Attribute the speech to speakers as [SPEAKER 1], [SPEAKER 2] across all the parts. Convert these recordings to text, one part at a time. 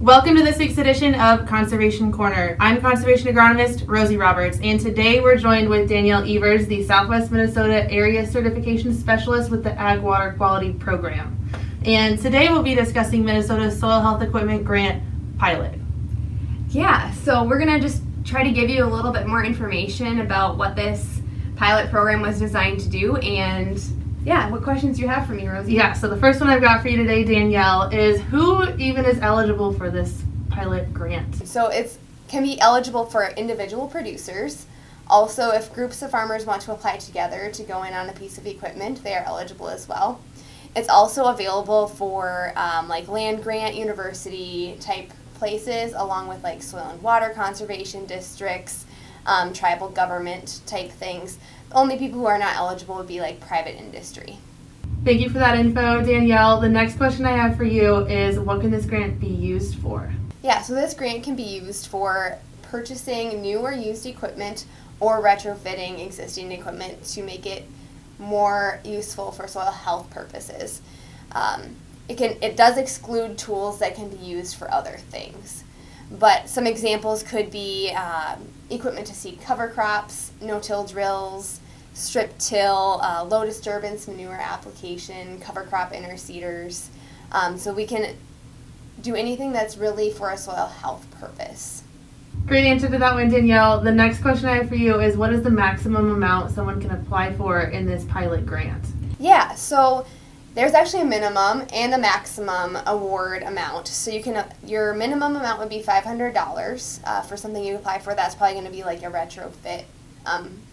[SPEAKER 1] Welcome to this week's edition of Conservation Corner. I'm Conservation Agronomist Rosie Roberts, and today we're joined with Danielle Evers, the Southwest Minnesota Area Certification Specialist with the Ag Water Quality Program. And today we'll be discussing Minnesota's Soil Health Equipment Grant Pilot.
[SPEAKER 2] Yeah, so we're going to just try to give you a little bit more information about what this pilot program was designed to do, and what questions do you have for me, Rosie?
[SPEAKER 1] Yeah, so the first one I've got for you today, Danielle, is who even is eligible for this pilot grant?
[SPEAKER 3] So it can be eligible for individual producers. Also, if groups of farmers want to apply together to go in on a piece of equipment, they are eligible as well. It's also available for like land grant, university type places, along with like soil and water conservation districts, tribal government type things. The only people who are not eligible would be like private industry.
[SPEAKER 1] Thank you for that info, Danielle. The next question I have for you is what can this grant be used for?
[SPEAKER 3] Yeah, so this grant can be used for purchasing new or used equipment or retrofitting existing equipment to make it more useful for soil health purposes. It does exclude tools that can be used for other things. But some examples could be equipment to seed cover crops, no-till drills, strip till, low disturbance manure application, cover crop interseeders. So we can do anything that's really for a soil health purpose.
[SPEAKER 1] Great answer to that one, Danielle. The next question I have for you is what is the maximum amount someone can apply for in this pilot grant?
[SPEAKER 3] Yeah, so there's actually a minimum and a maximum award amount. So your minimum amount would be $500 for something you apply for. That's probably going to be like a retrofit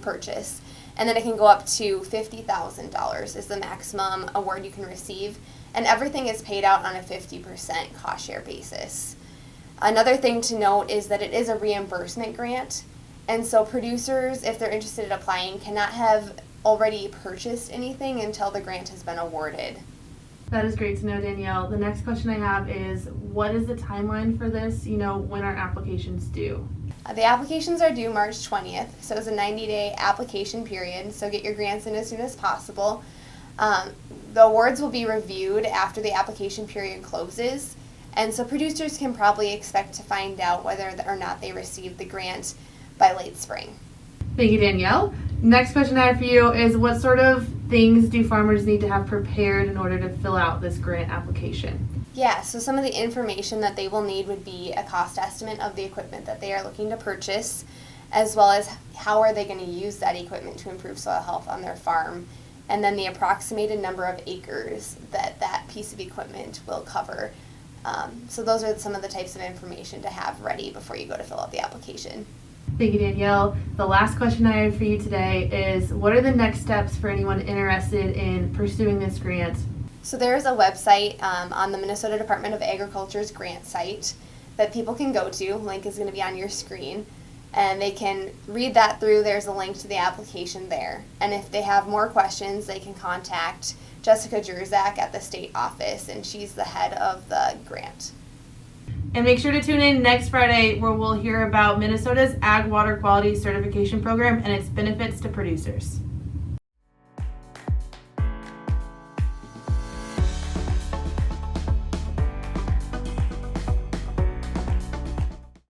[SPEAKER 3] purchase. And then it can go up to $50,000 is the maximum award you can receive. And everything is paid out on a 50% cost share basis. Another thing to note is that it is a reimbursement grant. And so producers, if they're interested in applying, cannot have already purchased anything until the grant has been awarded.
[SPEAKER 1] That is great to know, Danielle. The next question I have is what is the timeline for this? When are applications due?
[SPEAKER 3] The applications are due March 20th, so it's a 90-day application period, so get your grants in as soon as possible. The awards will be reviewed after the application period closes, and so producers can probably expect to find out whether or not they received the grant by late spring.
[SPEAKER 1] Thank you, Danielle. Next question I have for you is what sort of things do farmers need to have prepared in order to fill out this grant application?
[SPEAKER 3] Yeah, so some of the information that they will need would be a cost estimate of the equipment that they are looking to purchase, as well as how are they going to use that equipment to improve soil health on their farm, and then the approximated number of acres that piece of equipment will cover. So those are some of the types of information to have ready before you go to fill out the application.
[SPEAKER 1] Thank you, Danielle. The last question I have for you today is what are the next steps for anyone interested in pursuing this grant?
[SPEAKER 3] So there is a website on the Minnesota Department of Agriculture's grant site that people can go to. Link is going to be on your screen. And they can read that through. There's a link to the application there. And if they have more questions, they can contact Jessica Jerzak at the state office, and she's the head of the grant.
[SPEAKER 1] And make sure to tune in next Friday where we'll hear about Minnesota's Ag Water Quality Certification Program and its benefits to producers.